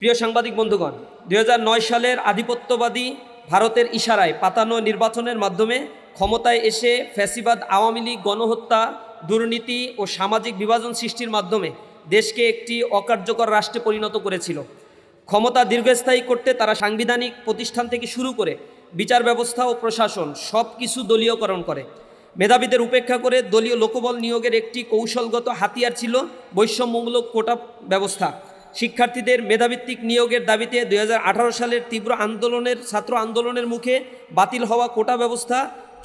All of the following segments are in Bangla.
প্রিয় সাংবাদিক বন্ধুগণ, 2009 সালের আধিপত্যবাদী ভারতের ইশারায় পাতানো নির্বাচনের মাধ্যমে ক্ষমতায় এসে ফ্যাসিবাদ আওয়ামী লীগ গণহত্যা, দুর্নীতি ও সামাজিক বিভাজন সৃষ্টির মাধ্যমে দেশকে একটি অকার্যকর রাষ্ট্রে পরিণত করেছিল। ক্ষমতা দীর্ঘস্থায়ী করতে তারা সাংবিধানিক প্রতিষ্ঠান থেকে শুরু করে বিচার ব্যবস্থা ও প্রশাসন সব কিছু দলীয়করণ করে। মেধাবীদের উপেক্ষা করে দলীয় লোকবল নিয়োগের একটি কৌশলগত হাতিয়ার ছিল বৈষম্যমূলক কোটা ব্যবস্থা। শিক্ষার্থীদের মেধাভিত্তিক নিয়োগের দাবিতে 2018 সালের তীব্র ছাত্র আন্দোলনের মুখে বাতিল হওয়া কোটা ব্যবস্থা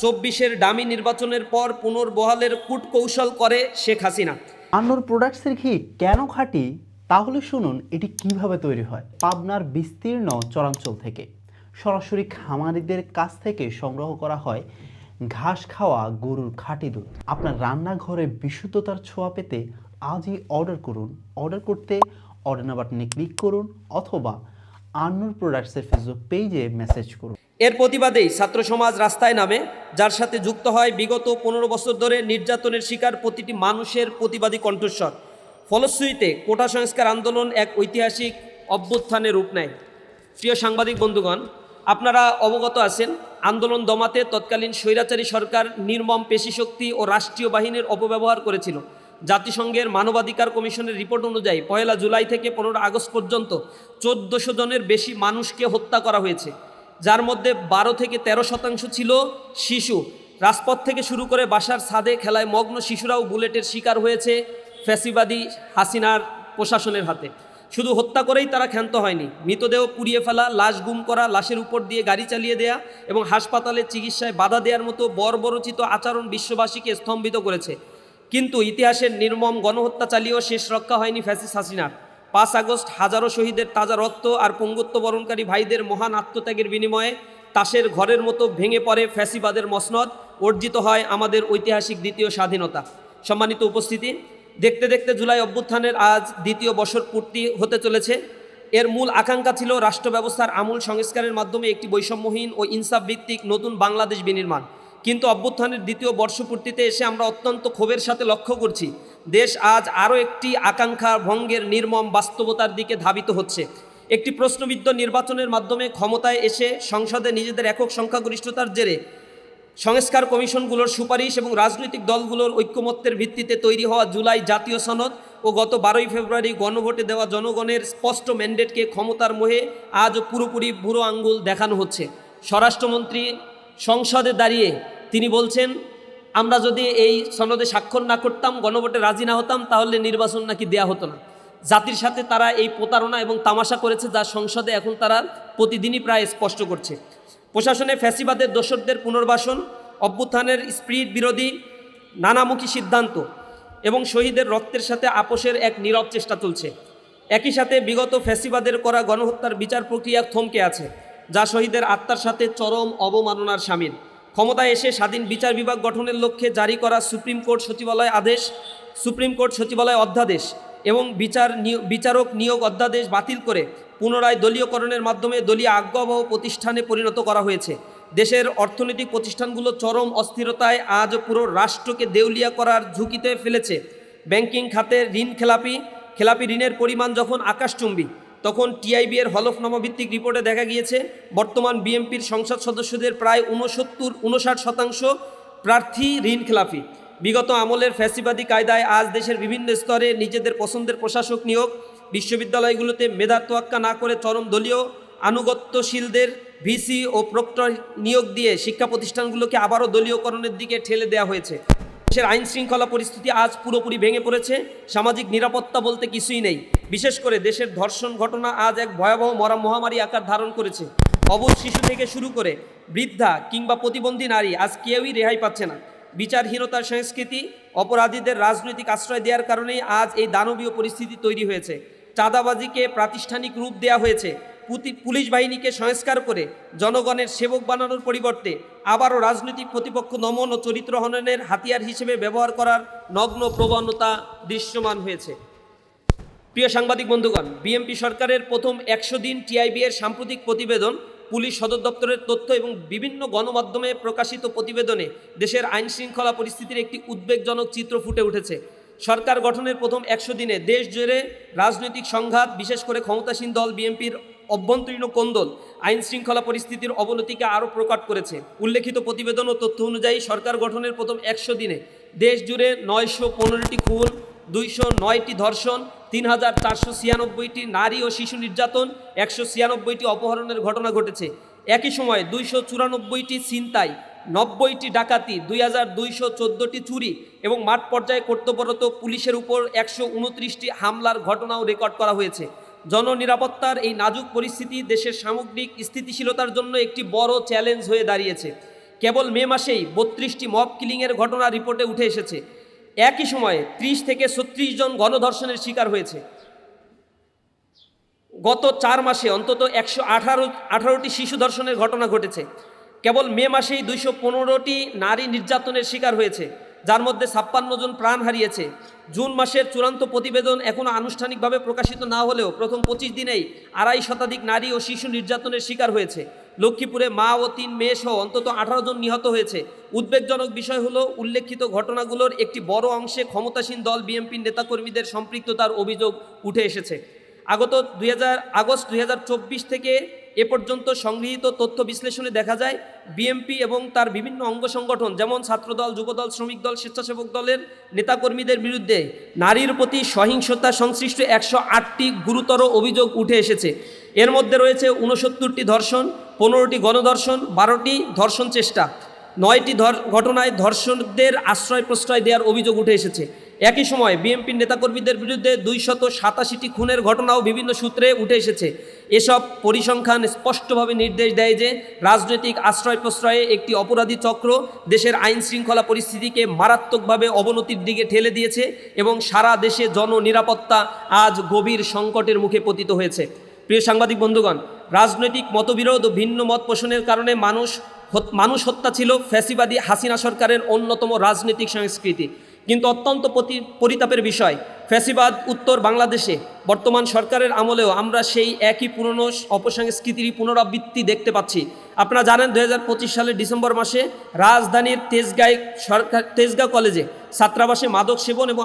24-এর ডামি নির্বাচনের পর পুনর্বহালের কূটকৌশল করে শেখ হাসিনা। আন্নুর প্রোডাক্টসের ঘি কেন খাঁটি? তাহলে শুনুন এটি কিভাবে তৈরি হয়। পাবনার বিস্তীর্ণ চরাঞ্চল থেকে সরাসরি খামারিদের কাছ থেকে সংগ্রহ করা হয় ঘাস খাওয়া গরুর খাঁটি দুধ। আপনার রান্নাঘরে বিশুদ্ধতার ছোঁয়া পেতে আজই অর্ডার করুন। অর্ডার করতে অর্ডার নাও বাটনে ক্লিক করুন অথবা আন্নুর প্রোডাক্টসের ফেসবুক পেজে মেসেজ করুন। এর প্রতিবাদেই ছাত্র সমাজ রাস্তায় নামে, যার সাথে যুক্ত হয় বিগত 15 বছর ধরে নির্যাতনের শিকার প্রতিটি মানুষের প্রতিবাদী কণ্ঠস্বর। ফলশ্রুতিতে কোটা সংস্কার আন্দোলন এক ঐতিহাসিক অভ্যুত্থানের রূপ নেয়। প্রিয় সাংবাদিক বন্ধুগণ, আপনারা অবগত আছেন, আন্দোলন দমাতে তৎকালীন স্বৈরাচারী সরকার নির্মম পেশিশক্তি ও রাষ্ট্রীয় বাহিনীর অপব্যবহার করেছিল। জাতিসংঘের মানবাধিকার কমিশনের রিপোর্ট অনুযায়ী 1 জুলাই থেকে 15 আগস্ট পর্যন্ত 1400 জনের বেশি মানুষকে হত্যা করা হয়েছে, যার মধ্যে 12 থেকে 13% ছিল শিশু। রাজপথ থেকে শুরু করে বাসার ছাদে খেলায় মগ্ন শিশুরাও বুলেটের শিকার হয়েছে ফ্যাসিবাদী হাসিনার প্রশাসনের হাতে। শুধু হত্যা করেই তারা ক্ষান্ত হয়নি, মৃতদেহ পুড়িয়ে ফেলা, লাশ গুম করা, লাশের উপর দিয়ে গাড়ি চালিয়ে দেয়া এবং হাসপাতালে চিকিৎসায় বাধা দেওয়ার মতো বর্বরচিত আচরণ বিশ্ববাসীকে স্তম্ভিত করেছে। কিন্তু ইতিহাসের নির্মম গণহত্যা চালিয়েও শেষ রক্ষা হয়নি ফ্যাসিস্ট হাসিনার। 5 আগস্ট হাজারো শহীদের তাজা রক্ত আর পঙ্গুত্ব বরণকারী ভাইদের মহান আত্মত্যাগের বিনিময়ে তাসের ঘরের মতো ভেঙে পড়ে ফ্যাসিবাদের মসনদ, অর্জিত হয় আমাদের ঐতিহাসিক দ্বিতীয় স্বাধীনতা। সম্মানিত উপস্থিতি, দেখতে দেখতে জুলাই অভ্যুত্থানের আজ দ্বিতীয় বছর পূর্তি হতে চলেছে। এর মূল আকাঙ্ক্ষা ছিল রাষ্ট্র ব্যবস্থার আমূল সংস্কারের মাধ্যমে একটি বৈষম্যহীন ও ইনসাফ ভিত্তিক নতুন বাংলাদেশ বিনির্মাণ। কিন্তু অভ্যুত্থানের দ্বিতীয় বর্ষপূর্তিতে এসে আমরা অত্যন্ত ক্ষোভের সাথে লক্ষ্য করছি, দেশ আজ আরও একটি আকাঙ্ক্ষা ভঙ্গের নির্মম বাস্তবতার দিকে ধাবিত হচ্ছে। একটি প্রশ্নবিদ্ধ নির্বাচনের মাধ্যমে ক্ষমতায় এসে সংসদে নিজেদের একক সংখ্যাগরিষ্ঠতার জেরে সংস্কার কমিশনগুলোর সুপারিশ এবং রাজনৈতিক দলগুলোর ঐক্যমত্যের ভিত্তিতে তৈরি হওয়া জুলাই জাতীয় সনদ ও গত 12 ফেব্রুয়ারি গণভোটে দেওয়া জনগণের স্পষ্ট ম্যান্ডেটকে ক্ষমতার মোহে আজ পুরোপুরি বুড়ো আঙ্গুল দেখানো হচ্ছে। স্বরাষ্ট্রমন্ত্রী সংসদে দাঁড়িয়ে তিনি বলছেন, আমরা যদি এই সনদে স্বাক্ষর না করতাম, গণভোটে রাজি না হতাম, তাহলে নির্বাচন নাকি দেয়া হতো না। জাতির সাথে তারা এই প্রতারণা এবং তামাশা করেছে, যা সংসদে এখন তারা প্রতিদিনই প্রায় স্পষ্ট করছে। প্রশাসনে ফ্যাসিবাদের দোসরদের পুনর্বাসন, অভ্যুত্থানের স্পিরিট বিরোধী নানামুখী সিদ্ধান্ত এবং শহীদের রক্তের সাথে আপোষের এক নীরব চেষ্টা চলছে। একই সাথে বিগত ফ্যাসিবাদের করা গণহত্যার বিচার প্রক্রিয়া থমকে আছে, যা শহীদের আত্মার সাথে চরম অবমাননার শামিল। ক্ষমতায় এসে স্বাধীন বিচার বিভাগ গঠনের লক্ষ্যে জারি করা সুপ্রিম কোর্ট সচিবালয় অধ্যাদেশ এবং বিচারক নিয়োগ অধ্যাদেশ বাতিল করে পুনরায় দলীয়করণের মাধ্যমে দলীয় আজ্ঞাবহ প্রতিষ্ঠানে পরিণত করা হয়েছে। দেশের অর্থনৈতিক প্রতিষ্ঠানগুলো চরম অস্থিরতায় আজ পুরো রাষ্ট্রকে দেউলিয়া করার ঝুঁকিতে ফেলেছে। ব্যাংকিং খাতে খেলাপি ঋণের পরিমাণ যখন আকাশচুম্বী, তখন টিআইবি এর হলফনামা ভিত্তিক রিপোর্টে দেখা গিয়েছে বর্তমান বিএনপির সংসদ সদস্যদের প্রায় 59% প্রার্থী ঋণ খেলাপি। বিগত আমলের ফ্যাসিবাদী কায়দায় আজ দেশের বিভিন্ন স্তরে নিজেদের পছন্দের প্রশাসক নিয়োগ, বিশ্ববিদ্যালয়গুলোতে মেধার তোয়াক্কা না করে চরম দলীয় আনুগত্যশীলদের ভিসি ও প্রক্টর নিয়োগ দিয়ে শিক্ষা প্রতিষ্ঠানগুলোকে আবারও দলীয়করণের দিকে ঠেলে দেওয়া হয়েছে। দেশের আইন শৃঙ্খলা পরিস্থিতি আজ পুরোপুরি ভেঙে পড়েছে, সামাজিক নিরাপত্তা বলতে কিছুই নেই। বিশেষ করে দেশের ধর্ষণ ঘটনা আজ এক ভয়াবহ মহামারী আকার ধারণ করেছে। অবুঝ শিশু থেকে শুরু করে বৃদ্ধা কিংবা প্রতিবন্ধী নারী আজ কেউই রেহাই পাচ্ছে না। বিচারহীনতার সংস্কৃতি, অপরাধীদের রাজনৈতিক আশ্রয় দেওয়ার কারণেই আজ এই দানবীয় পরিস্থিতি তৈরি হয়েছে। চাঁদাবাজিকে প্রাতিষ্ঠানিক রূপ দেওয়া হয়েছে। পুলিশ বাহিনীকে সংস্কার করে জনগণের সেবক বানানোর পরিবর্তে আবারও রাজনৈতিক প্রতিপক্ষ দমন ও চরিত্র হননের হাতিয়ার হিসেবে ব্যবহার করার নগ্ন প্রবণতা দৃশ্যমান হয়েছে। প্রিয় সাংবাদিক বন্ধুগণ, বিএনপি সরকারের প্রথম 100 দিন টিআইবি এর সাম্প্রতিক প্রতিবেদন, পুলিশ সদর দপ্তরের তথ্য এবং বিভিন্ন গণমাধ্যমে প্রকাশিত প্রতিবেদনে দেশের আইন শৃঙ্খলা পরিস্থিতির একটি উদ্বেগজনক চিত্র ফুটে উঠেছে। সরকার গঠনের প্রথম 100 দিনে দেশ জুড়ে রাজনৈতিক সংঘাত, বিশেষ করে ক্ষমতাসীন দল বিএনপির অভ্যন্তরীণ কোন্দল আইন শৃঙ্খলা পরিস্থিতির অবনতিকে আরও প্রকট করেছে। উল্লেখিত প্রতিবেদন ও তথ্য অনুযায়ী সরকার গঠনের প্রথম 100 দিনে দেশ জুড়ে 915টি খুন, 209টি ধর্ষণ, 3496টি নারী ও শিশু নির্যাতন, 196টি অপহরণের ঘটনা ঘটেছে। একই সময়ে 294টি ছিনতাই, 90টি ডাকাতি, 2214টি চুরি এবং মাঠ পর্যায়ে কর্তব্যরত পুলিশের উপর 129টি হামলার ঘটনাও রেকর্ড করা হয়েছে। জননিরাপত্তার এই নাজুক পরিস্থিতি দেশের সামগ্রিক স্থিতিশীলতার জন্য একটি বড় চ্যালেঞ্জ হয়ে দাঁড়িয়েছে। কেবল মে মাসেই 32টি মব কিলিংয়ের ঘটনা রিপোর্টে উঠে এসেছে। একই সময়ে 30 থেকে 36 জন গণধর্ষণের শিকার হয়েছে। গত 4 মাসে অন্তত 118টি শিশু ধর্ষণের ঘটনা ঘটেছে। কেবল মে মাসেই 215টি নারী নির্যাতনের শিকার হয়েছে, যার মধ্যে 56 জন প্রাণ হারিয়েছে। জুন মাসের চূড়ান্ত প্রতিবেদন এখনও আনুষ্ঠানিকভাবে প্রকাশিত না হলেও প্রথম 25 দিনেই 2.5 শতাধিক নারী ও শিশু নির্যাতনের শিকার হয়েছে। লক্ষ্মীপুরে মা ও 3 মেয়ে সহ অন্তত 18 জন নিহত হয়েছে। উদ্বেগজনক বিষয় হলো উল্লেখিত ঘটনাগুলোর একটি বড় অংশে ক্ষমতাসীন দল বিএনপির নেতাকর্মীদের সম্পৃক্ততার অভিযোগ উঠে এসেছে। আগস্ট 2024 থেকে এ পর্যন্ত সংগৃহীত তথ্য বিশ্লেষণে দেখা যায় বিএনপি এবং তার বিভিন্ন অঙ্গ সংগঠন যেমন ছাত্রদল, যুবদল, শ্রমিক দল, স্বেচ্ছাসেবক দলের নেতাকর্মীদের বিরুদ্ধে নারীর প্রতি সহিংসতা সংশ্লিষ্ট 108টি গুরুতর অভিযোগ উঠে এসেছে। এর মধ্যে রয়েছে 69টি ধর্ষণ, 15টি গণধর্ষণ, 12টি ধর্ষণ চেষ্টা, 9টি ঘটনায় ধর্ষকদের আশ্রয় প্রশ্রয় দেওয়ার অভিযোগ উঠে এসেছে। একই সময় বিএনপির নেতাকর্মীদের বিরুদ্ধে 287টি খুনের ঘটনাও বিভিন্ন সূত্রে উঠে এসেছে। এসব পরিসংখ্যান স্পষ্টভাবে নির্দেশ দেয় যে রাজনৈতিক আশ্রয় প্রশ্রয়ে একটি অপরাধী চক্র দেশের আইন শৃঙ্খলা পরিস্থিতিকে মারাত্মকভাবে অবনতির দিকে ঠেলে দিয়েছে এবং সারা দেশে জননিরাপত্তা আজ গভীর সংকটের মুখে পতিত হয়েছে। প্রিয় সাংবাদিক বন্ধুগণ, রাজনৈতিক মতবিরোধ ও ভিন্ন মত পোষণের কারণে মানুষ হত্যা ছিল ফ্যাসিবাদী হাসিনা সরকারের অন্যতম রাজনৈতিক সংস্কৃতি। কিন্তু অত্যন্ত পরিতাপের বিষয়, ফ্যাসিবাদ উত্তর বাংলাদেশে বর্তমান সরকারের আমলেও আমরা সেই একই পুরনো অপসংস্কৃতির পুনরাবৃত্তি দেখতে পাচ্ছি। আপনারা জানেন 2025 সালের ডিসেম্বর মাসে রাজধানীর তেজগাঁও কলেজে ছাত্রাবাসে মাদক সেবন এবং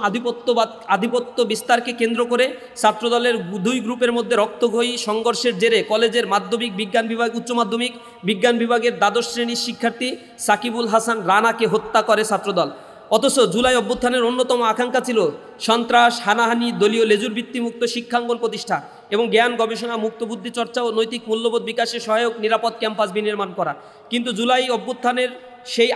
আধিপত্য বিস্তারকে কেন্দ্র করে ছাত্রদলের 2 গ্রুপের মধ্যে রক্তক্ষয়ী সংঘর্ষের জেরে কলেজের মাধ্যমিক বিজ্ঞান বিভাগ, উচ্চ মাধ্যমিক বিজ্ঞান বিভাগের দ্বাদশ শ্রেণীর শিক্ষার্থী সাকিবুল হাসান রানাকে হত্যা করে ছাত্রদল। অথচ জুলাই অভ্যুত্থানের অন্যতম আকাঙ্ক্ষা ছিল সন্ত্রাস, হানাহানি, দলীয় লেজুর ভিত্তিমুক্ত শিক্ষাঙ্গন প্রতিষ্ঠা এবং জ্ঞান গবেষণা, মুক্ত বুদ্ধি চর্চা ও নৈতিক মূল্যবোধ বিকাশে সহায়ক নিরাপদ ক্যাম্পাস বিনির্মাণ করা। কিন্তু জুলাই অভ্যুত্থানের সেই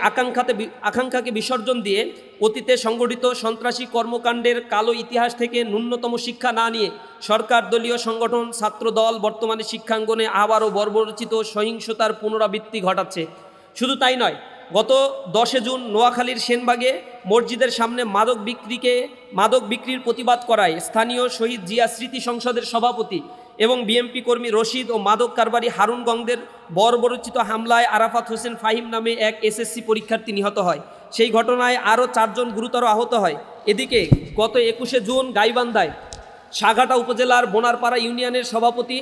আকাঙ্ক্ষাকে বিসর্জন দিয়ে অতীতে সংগঠিত সন্ত্রাসী কর্মকাণ্ডের কালো ইতিহাস থেকে ন্যূনতম শিক্ষা না নিয়ে সরকার দলীয় সংগঠন ছাত্রদল বর্তমানে শিক্ষাঙ্গনে আবারও বর্বরচিত সহিংসতার পুনরাবৃত্তি ঘটাচ্ছে। শুধু তাই নয়, গত 10 জুন নোয়াখালীর সেনবাগে মসজিদের সামনে মাদক বিক্রির প্রতিবাদ করায় স্থানীয় শহীদ জিয়া স্মৃতি সংসদের সভাপতি এবং বিএনপি কর্মী রশিদ ও মাদক কারবারি হারুন গংদের বর্বরচিত হামলায় আরাফাত হোসেন ফাহিম নামে এক এসএসসি পরীক্ষার্থী নিহত হয়। সেই ঘটনায় আরও 4 জন গুরুতর আহত হয়। এদিকে গত 21 জুন গাইবান্ধায় সাঘাটা উপজেলার বোনারপাড়া ইউনিয়নের সভাপতি,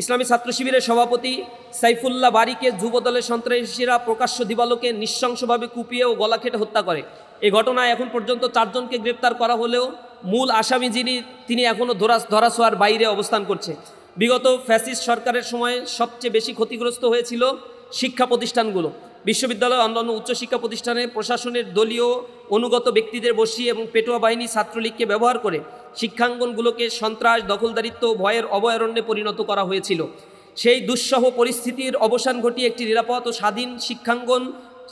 ইসলামী ছাত্র শিবিরের সভাপতি সাইফুল্লাহ বারীকে যুবদলের সন্ত্রাসীরা প্রকাশ্য দিবালোকে নৃশংসভাবে কুপিয়ে ও গলা কেটে হত্যা করে। এই ঘটনায় এখন পর্যন্ত 4 জনকে গ্রেপ্তার করা হলেও মূল আসামি তিনি এখনও ধরাছোঁয়ার বাইরে অবস্থান করছে। বিগত ফ্যাসিস্ট সরকারের সময় সবচেয়ে বেশি ক্ষতিগ্রস্ত হয়েছিল শিক্ষা প্রতিষ্ঠানগুলো। বিশ্ববিদ্যালয়, অন্যান্য উচ্চশিক্ষা প্রতিষ্ঠানে প্রশাসনের দলীয় অনুগত ব্যক্তিদের বসিয়ে এবং পেটোয়া বাহিনী ছাত্রলীগকে ব্যবহার করে শিক্ষাঙ্গনগুলোকে সন্ত্রাস, দখলদারিত্ব, ভয়ের অভয়ারণ্যে পরিণত করা হয়েছিল। সেই দুঃসহ পরিস্থিতির অবসান ঘটিয়ে একটি নিরাপদ ও স্বাধীন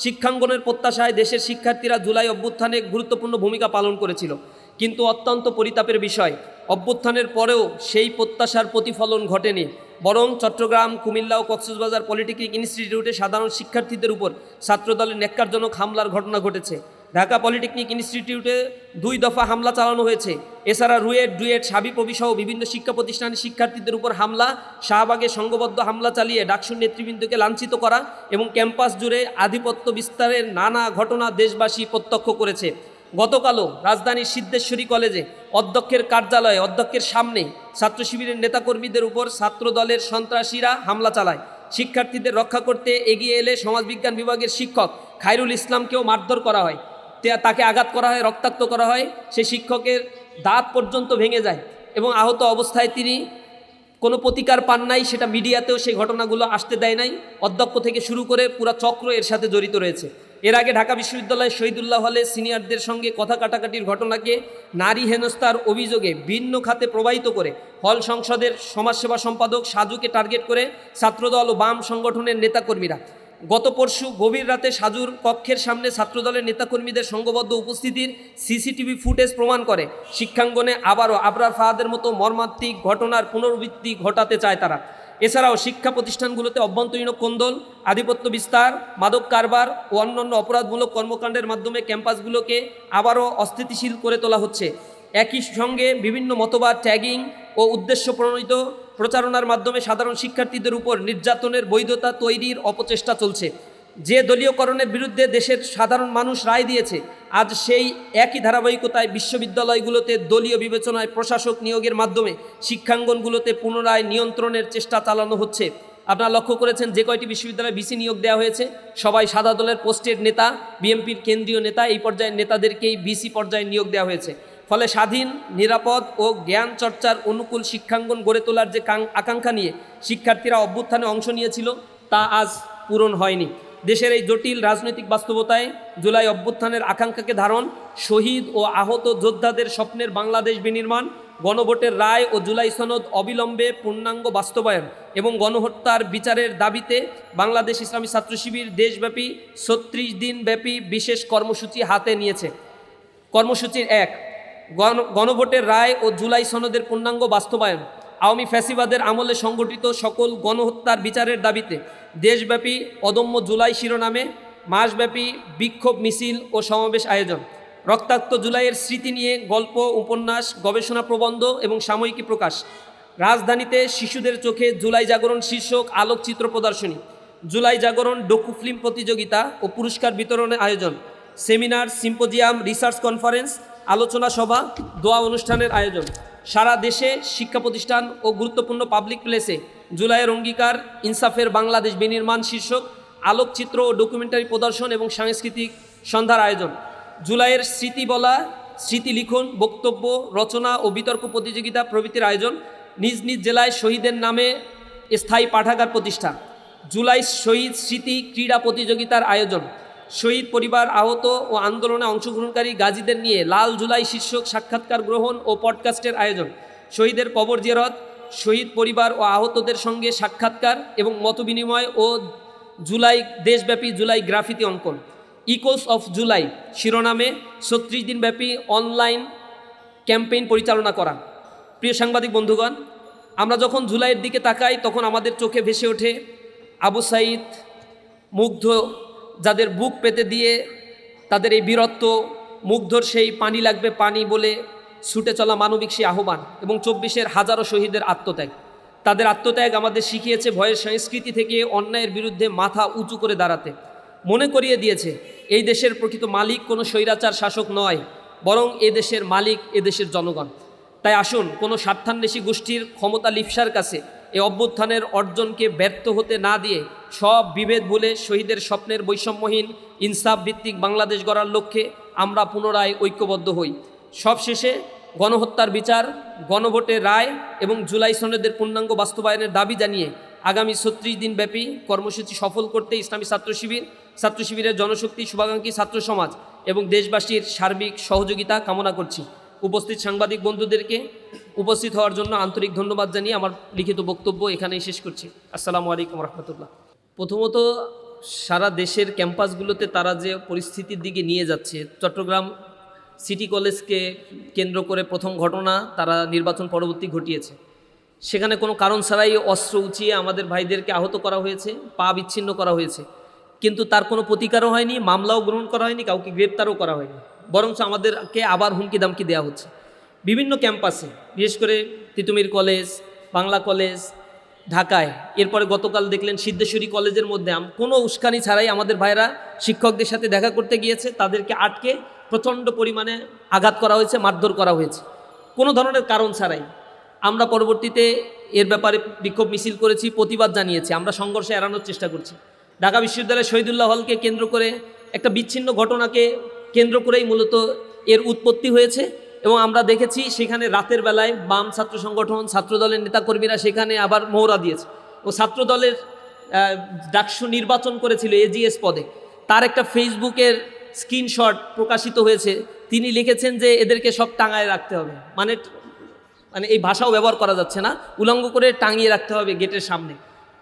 শিক্ষাঙ্গনের প্রত্যাশায় দেশের শিক্ষার্থীরা জুলাই অভ্যুত্থানে গুরুত্বপূর্ণ ভূমিকা পালন করেছিল। কিন্তু অত্যন্ত পরিতাপের বিষয়, অভ্যুত্থানের পরেও সেই প্রত্যাশার প্রতিফলন ঘটেনি, বরং চট্টগ্রাম, কুমিল্লা ও কক্সবাজার পলিটেকনিক ইনস্টিটিউটে সাধারণ শিক্ষার্থীদের উপর ছাত্রদলের ন্যাক্কারজনক হামলার ঘটনা ঘটেছে। ঢাকা পলিটেকনিক ইনস্টিটিউটে 2 দফা হামলা চালানো হয়েছে। এছাড়া ডুয়েট, সাবিপ্রবি সহ বিভিন্ন শিক্ষা প্রতিষ্ঠানের শিক্ষার্থীদের উপর হামলা, শাহবাগে সংঘবদ্ধ হামলা চালিয়ে ডাকসুর নেতৃবৃন্দকে লাঞ্ছিত করা এবং ক্যাম্পাস জুড়ে আধিপত্য বিস্তারের নানা ঘটনা দেশবাসী প্রত্যক্ষ করেছে। গতকালও রাজধানীর সিদ্ধেশ্বরী কলেজে অধ্যক্ষের কার্যালয়ে অধ্যক্ষের সামনে ছাত্র শিবিরের নেতাকর্মীদের উপর ছাত্রদলের সন্ত্রাসীরা হামলা চালায়। শিক্ষার্থীদের রক্ষা করতে এগিয়ে এলে সমাজবিজ্ঞান বিভাগের শিক্ষক খায়রুল ইসলামকেও মারধর করা হয়। তাকে আঘাত করা হয়, রক্তাক্ত করা হয়, সেই শিক্ষকের দাঁত পর্যন্ত ভেঙে যায় এবং আহত অবস্থায় তিনি কোনো প্রতিকার পান নাই। সেটা মিডিয়াতেও সেই ঘটনাগুলো আসতে দেয় নাই। অধ্যক্ষ থেকে শুরু করে পুরা চক্র এর সাথে জড়িত রয়েছে। এর আগে ঢাকা বিশ্ববিদ্যালয়ের শহীদুল্লাহ হলে সিনিয়রদের সঙ্গে কথা কাটাকাটির ঘটনাকে নারী হেনস্থার অভিযোগে ভিন্ন খাতে প্রবাহিত করে হল সংসদের সমাজসেবা সম্পাদক সাজুকে টার্গেট করে ছাত্রদল ও বাম সংগঠনের নেতাকর্মীরা গত পরশু গভীর রাতে সাজুর কক্ষের সামনে ছাত্রদলের নেতাকর্মীদের সংঘবদ্ধ উপস্থিতির সিসিটিভি ফুটেজ প্রমাণ করে শিক্ষাঙ্গনে আবারও আবরার ফাহাদের মতো মর্মান্তিক ঘটনার পুনরাবৃত্তি ঘটাতে চায় তারা। এছাড়াও শিক্ষা প্রতিষ্ঠানগুলোতে অভ্যন্তরীণ কোন্দল, আধিপত্য বিস্তার, মাদক কারবার ও অন্যান্য অপরাধমূলক কর্মকাণ্ডের মাধ্যমে ক্যাম্পাসগুলোকে আবারও অস্থিতিশীল করে তোলা হচ্ছে। একই সঙ্গে বিভিন্ন মতবাদ, ট্যাগিং ও উদ্দেশ্য প্রণোদিত প্রচারণার মাধ্যমে সাধারণ শিক্ষার্থীদের উপর নির্যাতনের বৈধতা তৈরির অপচেষ্টা চলছে। যে দলীয়করণের বিরুদ্ধে দেশের সাধারণ মানুষ রায় দিয়েছে, আজ সেই একই ধারাবাহিকতায় বিশ্ববিদ্যালয়গুলোতে দলীয় বিবেচনায় প্রশাসক নিয়োগের মাধ্যমে শিক্ষাঙ্গনগুলোতে পুনরায় নিয়ন্ত্রণের চেষ্টা চালানো হচ্ছে। আপনারা লক্ষ্য করেছেন যে কয়টি বিশ্ববিদ্যালয়ে বিসি নিয়োগ দেওয়া হয়েছে সবাই সাদা দলের পোস্টের নেতা, বিএনপির কেন্দ্রীয় নেতা, এই পর্যায়ের নেতাদেরকেই বিসি পর্যায়ে নিয়োগ দেওয়া হয়েছে। ফলে স্বাধীন, নিরাপদ ও জ্ঞান চর্চার অনুকূল শিক্ষাঙ্গন গড়ে তোলার যে আকাঙ্ক্ষা নিয়ে শিক্ষার্থীরা অভ্যুত্থানে অংশ নিয়েছিল তা আজ পূরণ হয়নি। দেশের এই জটিল রাজনৈতিক বাস্তবতায় জুলাই অভ্যুত্থানের আকাঙ্ক্ষাকে ধারণ, শহীদ ও আহত যোদ্ধাদের স্বপ্নের বাংলাদেশ বিনির্মাণ, গণভোটের রায় ও জুলাই সনদ অবিলম্বে পূর্ণাঙ্গ বাস্তবায়ন এবং গণহত্যার বিচারের দাবিতে বাংলাদেশ ইসলামী ছাত্র শিবির দেশব্যাপী ৩৬ দিনব্যাপী বিশেষ কর্মসূচি হাতে নিয়েছে। কর্মসূচির ১, গণভোটের রায় ও জুলাই সনদের পূর্ণাঙ্গ বাস্তবায়ন। আওয়ামী ফ্যাসিবাদের আমলে সংগঠিত সকল গণহত্যার বিচারের দাবিতে দেশব্যাপী অদম্য জুলাই শিরোনামে মাসব্যাপী বিক্ষোভ মিছিল ও সমাবেশ আয়োজন। রক্তাক্ত জুলাইয়ের স্মৃতি নিয়ে গল্প, উপন্যাস, গবেষণা প্রবন্ধ এবং সাময়িকী প্রকাশ। রাজধানীতে শিশুদের চোখে জুলাই জাগরণ শীর্ষক আলোকচিত্র প্রদর্শনী। জুলাই জাগরণ ডকু ফিল্ম প্রতিযোগিতা ও পুরস্কার বিতরণের আয়োজন। সেমিনার, সিম্পোজিয়াম, রিসার্চ কনফারেন্স, আলোচনা সভা, দোয়া অনুষ্ঠানের আয়োজন। সারা দেশে শিক্ষা প্রতিষ্ঠান ও গুরুত্বপূর্ণ পাবলিক প্লেসে জুলাইয়ের অঙ্গীকার, ইনসাফের বাংলাদেশ বিনির্মাণ শীর্ষক আলোকচিত্র ও ডকুমেন্টারি প্রদর্শন এবং সাংস্কৃতিক সন্ধ্যার আয়োজন। জুলাইয়ের স্মৃতি বলা, স্মৃতি লিখন, বক্তব্য রচনা ও বিতর্ক প্রতিযোগিতা প্রভৃতির আয়োজন। নিজ নিজ জেলায় শহীদের নামে স্থায়ী পাঠাগার প্রতিষ্ঠা। জুলাই শহীদ স্মৃতি ক্রীড়া প্রতিযোগিতার আয়োজন। শহীদ পরিবার, আহত ও আন্দোলনে অংশগ্রহণকারী গাজীদের নিয়ে লাল জুলাই শীর্ষক সাক্ষাৎকার গ্রহণ ও পডকাস্টের আয়োজন। শহীদের কবর জিয়ারত, শহীদ পরিবার ও আহতদের সঙ্গে সাক্ষাৎকার এবং মতবিনিময় ও জুলাই দেশব্যাপী জুলাই গ্রাফিতি অঙ্কন। ইকোস অফ জুলাই শিরোনামে ৩৬ দিনব্যাপী অনলাইন ক্যাম্পেইন পরিচালনা করা। প্রিয় সাংবাদিক বন্ধুগণ, আমরা যখন জুলাইয়ের দিকে তাকাই তখন আমাদের চোখে ভেসে ওঠে আবু সাঈদ, মুগ্ধ, যাদের বুক পেতে দিয়ে তাদের এই বীরত্ব, মুগ্ধর সেই পানি লাগবে পানি বলে ছুটে চলা মানবিক সেই আহ্বান এবং ২৪-এর হাজারো শহীদের আত্মত্যাগ। তাদের আত্মত্যাগ আমাদের শিখিয়েছে ভয়ের সংস্কৃতি থেকে অন্যায়ের বিরুদ্ধে মাথা উঁচু করে দাঁড়াতে। মনে করিয়ে দিয়েছে এই দেশের প্রকৃত মালিক কোনো স্বৈরাচার শাসক নয়, বরং এ দেশের মালিক এ দেশের জনগণ। তাই আসুন কোনো স্বার্থান্বেষী গোষ্ঠীর ক্ষমতা লিপ্সার কাছে এই অভ্যুত্থানের অর্জনকে ব্যর্থ হতে না দিয়ে সব বিভেদ ভুলে শহীদের স্বপ্নের বৈষম্যহীন ইনসাফ ভিত্তিক বাংলাদেশ গড়ার লক্ষ্যে আমরা পুনরায় ঐক্যবদ্ধ হই। সবশেষে গণহত্যার বিচার, গণভোটের রায় এবং জুলাই সনদের পূর্ণাঙ্গ বাস্তবায়নের দাবি জানিয়ে আগামী ৩৬ দিনব্যাপী কর্মসূচি সফল করতে ইসলামী ছাত্র শিবিরের জনশক্তি, শুভাকাঙ্ক্ষী ছাত্র সমাজ এবং দেশবাসীর সার্বিক সহযোগিতা কামনা করছি। উপস্থিত সাংবাদিক বন্ধুদেরকে উপস্থিত হওয়ার জন্য আন্তরিক ধন্যবাদ জানিয়ে আমার লিখিত বক্তব্য এখানেই শেষ করছি। আসসালামু আলাইকুম রহমতুল্লাহ। প্রথমত, সারা দেশের ক্যাম্পাসগুলোতে তারা যে পরিস্থিতির দিকে নিয়ে যাচ্ছে, চট্টগ্রাম সিটি কলেজকে কেন্দ্র করে প্রথম ঘটনা তারা নির্বাচন পরবর্তী ঘটিয়েছে। সেখানে কোনো কারণ ছাড়াই অস্ত্র উঁচিয়ে আমাদের ভাইদেরকে আহত করা হয়েছে, পা বিচ্ছিন্ন করা হয়েছে, কিন্তু তার কোনো প্রতিকারও হয়নি, মামলাও গ্রহণ করা হয়নি, কাউকে গ্রেপ্তারও করা হয়নি, বরঞ্চ আমাদেরকে আবার হুমকি দামকি দেওয়া হচ্ছে বিভিন্ন ক্যাম্পাসে, বিশেষ করে তিতুমির কলেজ, বাংলা কলেজ, ঢাকায়। এরপরে গতকাল দেখলেন সিদ্ধেশ্বরী কলেজের মধ্যে কোনো উস্কানি ছাড়াই আমাদের ভাইরা শিক্ষকদের সাথে দেখা করতে গিয়েছে, তাদেরকে আটকে প্রচণ্ড পরিমাণে আঘাত করা হয়েছে, মারধর করা হয়েছে কোনো ধরনের কারণ ছাড়াই। আমরা পরবর্তীতে এর ব্যাপারে বিক্ষোভ মিছিল করেছি, প্রতিবাদ জানিয়েছি, আমরা সংঘর্ষ এড়ানোর চেষ্টা করছি। ঢাকা বিশ্ববিদ্যালয়ের শহীদুল্লাহ হলকে কেন্দ্র করে একটা বিচ্ছিন্ন ঘটনাকে কেন্দ্র করেই মূলত এর উৎপত্তি হয়েছে। এবং আমরা দেখেছি সেখানে রাতের বেলায় বাম ছাত্র সংগঠন, ছাত্রদলের নেতাকর্মীরা সেখানে আবার মহড়া দিয়েছে। ও ছাত্রদলের ডাকসু নির্বাচন করেছিল এজিএস পদে, তার একটা ফেসবুকের স্ক্রিনশট প্রকাশিত হয়েছে। তিনি লিখেছেন যে এদেরকে সব টাঙায় রাখতে হবে, মানে এই ভাষাও ব্যবহার করা যাচ্ছে না, উলঙ্গ করে টাঙিয়ে রাখতে হবে গেটের সামনে।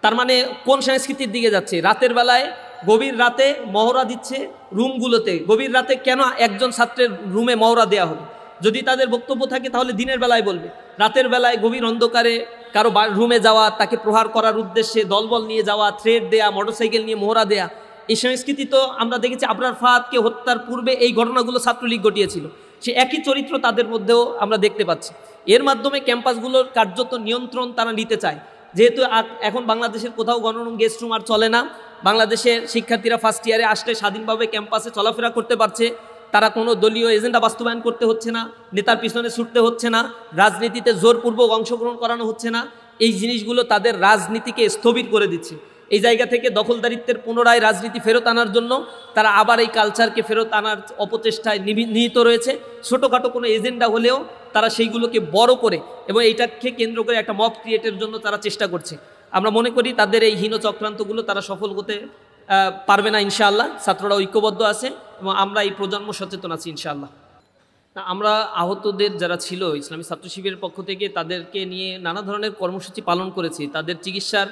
তার মানে কোন সংস্কৃতির দিকে যাচ্ছে? রাতের বেলায় গভীর রাতে মহড়া দিচ্ছে রুমগুলোতে। গভীর রাতে কেন একজন ছাত্রের রুমে মহড়া দেওয়া হবে? যদি তাদের বক্তব্য থাকে তাহলে দিনের বেলায় বলবে। রাতের বেলায় গভীর অন্ধকারে কারো রুমে যাওয়া, তাকে প্রহার করার উদ্দেশ্যে দলবল নিয়ে যাওয়া, থ্রেড দেয়া, মোটরসাইকেল নিয়ে মহড়া দেয়া, এই সংস্কৃতি তো আমরা দেখেছি আবরার ফাহাদকে হত্যার পূর্বে এই ঘটনাগুলো ছাত্রলীগ ঘটিয়েছিল। সে একই চরিত্র তাদের মধ্যেও আমরা দেখতে পাচ্ছি। এর মাধ্যমে ক্যাম্পাসগুলোর কার্যত নিয়ন্ত্রণ তারা নিতে চায়। যেহেতু এখন বাংলাদেশের কোথাও গণরুম, গেস্ট রুম আর চলে না, বাংলাদেশের শিক্ষার্থীরা ফার্স্ট ইয়ারে আসলে স্বাধীনভাবে ক্যাম্পাসে চলাফেরা করতে পারছে, তারা কোনো দলীয় এজেন্ডা বাস্তবায়ন করতে হচ্ছে না, নেতার পিছনে ছুটতে হচ্ছে না, রাজনীতিতে জোরপূর্বক অংশগ্রহণ করানো হচ্ছে না। এই জিনিসগুলো তাদের রাজনীতিকে স্থবির করে দিচ্ছে। এই জায়গা থেকে দখলদারিত্বের পুনরায় রাজনীতি ফেরত আনার জন্য তারা আবার এই কালচারকে ফেরত আনার অপচেষ্টায় নিহিত রয়েছে। ছোটোখাটো কোনো এজেন্ডা হলেও তারা সেইগুলোকে বড় করে এবং এইটাকে কেন্দ্র করে একটা মব ক্রিয়েটের জন্য তারা চেষ্টা করছে। আমরা মনে করি তাদের এই হীন চক্রান্তগুলো তারা সফল হতে পারবে না ইনশাআল্লাহ। ছাত্ররা ঐক্যবদ্ধ আছে এবং আমরা এই প্রজন্ম সচেতন আছি ইনশাআল্লাহ। আমরা আহতদের যারা ছিল ইসলামী ছাত্র শিবিরের পক্ষ থেকে তাদেরকে নিয়ে নানা ধরনের কর্মসূচি পালন করেছি। তাদের চিকিৎসার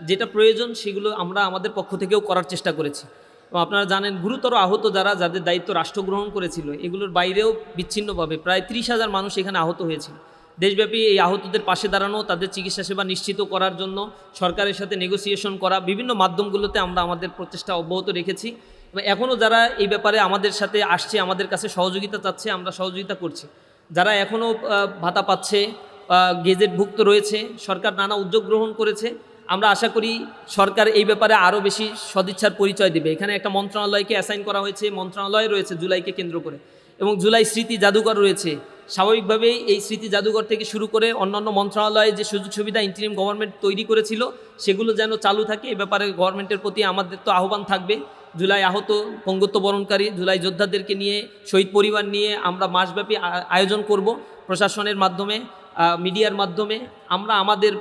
যেটা প্রয়োজন সেগুলো আমরা আমাদের পক্ষ থেকেও করার চেষ্টা করেছি। এবং আপনারা জানেন গুরুতর আহত যাদের দায়িত্ব রাষ্ট্র গ্রহণ করেছিল, এগুলোর বাইরেও বিচ্ছিন্নভাবে প্রায় 30,000 মানুষ এখানে আহত হয়েছিল। দেশব্যাপী এই আহতদের পাশে দাঁড়ানো, তাদের চিকিৎসা সেবা নিশ্চিত করার জন্য সরকারের সাথে নেগোসিয়েশন করা, বিভিন্ন মাধ্যমগুলোতে আমরা আমাদের প্রচেষ্টা অব্যাহত রেখেছি। এবং এখনও যারা এই ব্যাপারে আমাদের সাথে আসছে, আমাদের কাছে সহযোগিতা চাচ্ছে, আমরা সহযোগিতা করছি। যারা এখনও ভাতা পাচ্ছে, গেজেটভুক্ত রয়েছে, সরকার নানা উদ্যোগ গ্রহণ করেছে, আমরা আশা করি সরকার এই ব্যাপারে আরও বেশি সদিচ্ছার পরিচয় দেবে। এখানে একটা মন্ত্রণালয়কে অ্যাসাইন করা হয়েছে, মন্ত্রণালয় রয়েছে জুলাইকে কেন্দ্র করে, এবং জুলাই স্মৃতি জাদুঘর রয়েছে। স্বাভাবিকভাবেই এই স্মৃতি জাদুঘর থেকে শুরু করে অন্যান্য মন্ত্রণালয়ে যে সুযোগ সুবিধা ইন্টারিম গভর্নমেন্ট তৈরি করেছিল সেগুলো যেন চালু থাকে, এ ব্যাপারে গভর্নমেন্টের প্রতি আমাদের তো আহ্বান থাকবে। জুলাই আহত, পঙ্গুত্ব বরণকারী জুলাই যোদ্ধাদেরকে নিয়ে, শহীদ পরিবার নিয়ে আমরা মাসব্যাপী আয়োজন করব। প্রশাসনের মাধ্যমে, মিডিয়ার মাধ্যমে আমরা আমাদের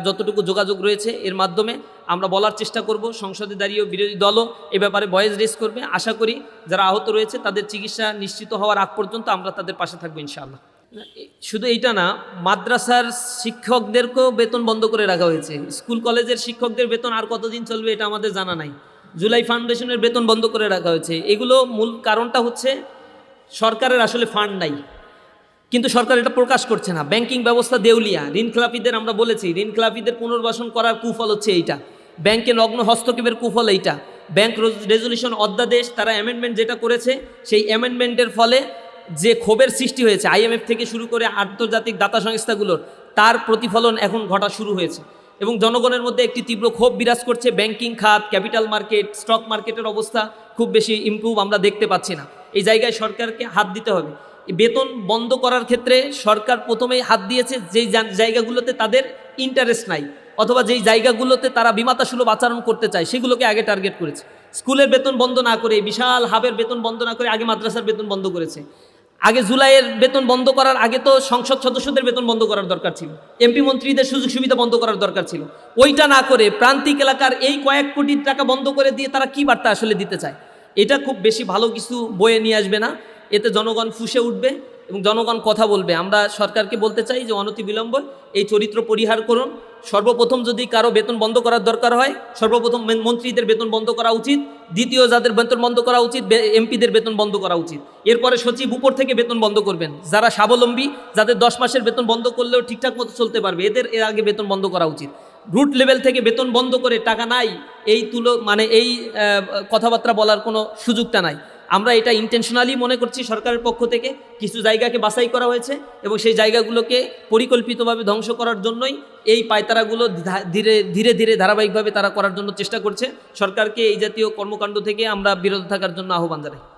যতটুকু যোগাযোগ রয়েছে এর মাধ্যমে আমরা বলার চেষ্টা করব। সংসদে দাঁড়িয়েও বিরোধী দলও এ ব্যাপারে ভয়েস রেজ করবে। আশা করি যারা আহত রয়েছে তাদের চিকিৎসা নিশ্চিত হওয়ার আগ পর্যন্ত আমরা তাদের পাশে থাকবো ইনশাআল্লাহ। শুধু এইটা না, মাদ্রাসার শিক্ষকদেরকেও বেতন বন্ধ করে রাখা হয়েছে। স্কুল কলেজের শিক্ষকদের বেতন আর কতদিন চলবে এটা আমাদের জানা নাই। জুলাই ফাউন্ডেশনের বেতন বন্ধ করে রাখা হয়েছে। এগুলো মূল কারণটা হচ্ছে সরকারের আসলে ফান্ড নাই, কিন্তু সরকার এটা প্রকাশ করছে না। ব্যাংকিং ব্যবস্থা দেউলিয়া। ঋণখেলাপিদের আমরা বলেছি, ঋণখেলাপিদের পুনর্বাসন করার কুফল হচ্ছে এইটা, ব্যাংকে নগ্ন হস্তক্ষেপের কুফল এইটা। ব্যাংক রেজলিউশন অধ্যাদেশ তারা অ্যামেন্ডমেন্ট যেটা করেছে, সেই অ্যামেন্ডমেন্টের ফলে যে ক্ষোভের সৃষ্টি হয়েছে IMF থেকে শুরু করে আন্তর্জাতিক দাতা সংস্থাগুলোর, তার প্রতিফলন এখন ঘটা শুরু হয়েছে এবং জনগণের মধ্যে একটি তীব্র ক্ষোভ বিরাজ করছে। ব্যাংকিং খাত, ক্যাপিটাল মার্কেট, স্টক মার্কেটের অবস্থা খুব বেশি ইমপ্রুভ আমরা দেখতে পাচ্ছি না। এই জায়গায় সরকারকে হাত দিতে হবে। বেতন বন্ধ করার ক্ষেত্রে সরকার প্রথমেই হাত দিয়েছে যেই জায়গাগুলোতে তাদের ইন্টারেস্ট নাই, অথবা যেই জায়গাগুলোতে তারা বিমাতাসুলভ আচরণ করতে চায় সেগুলোকে আগে টার্গেট করেছে। স্কুলের বেতন বন্ধ না করে, বিশাল হাবের বেতন বন্ধ না করে আগে মাদ্রাসার বেতন বন্ধ করেছে। আগে জুলাইয়ের বেতন বন্ধ করার আগে তো সংসদ সদস্যদের বেতন বন্ধ করার দরকার ছিল, MP মন্ত্রীদের সুযোগ সুবিধা বন্ধ করার দরকার ছিল। ওইটা না করে প্রান্তিক এলাকার এই কয়েক কোটি টাকা বন্ধ করে দিয়ে তারা কি বার্তা আসলে দিতে চায়? এটা খুব বেশি ভালো কিছু বয়ে নিয়ে আসবে না। এতে জনগণ ফুঁসে উঠবে এবং জনগণ কথা বলবে। আমরা সরকারকে বলতে চাই যে অনতিবিলম্বে এই চরিত্র পরিহার করুন। সর্বপ্রথম যদি কারো বেতন বন্ধ করার দরকার হয়, সর্বপ্রথম মন্ত্রীদের বেতন বন্ধ করা উচিত। দ্বিতীয় যাদের বেতন বন্ধ করা উচিত, MPদের বেতন বন্ধ করা উচিত। এরপরে সচিব উপর থেকে বেতন বন্ধ করবেন। যারা স্বাবলম্বী, যাদের 10 মাসের বেতন বন্ধ করলেও ঠিকঠাক মতো চলতে পারবে, এদের এর আগে বেতন বন্ধ করা উচিত। রুট লেভেল থেকে বেতন বন্ধ করে টাকা নাই এই এই কথাবার্তা বলার কোনো সুযোগটা নাই। আমরা এটা ইন্টেনশনালি মনে করছি সরকারের পক্ষ থেকে কিছু জায়গাকে বাছাই করা হয়েছে এবং সেই জায়গাগুলোকে পরিকল্পিতভাবে ধ্বংস করার জন্যই এই পায়তারাগুলো ধীরে ধীরে ধারাবাহিকভাবে তারা করার জন্য চেষ্টা করছে। সরকারকে এই জাতীয় কর্মকাণ্ড থেকে আমরা বিরত থাকার জন্য আহ্বান জানাই।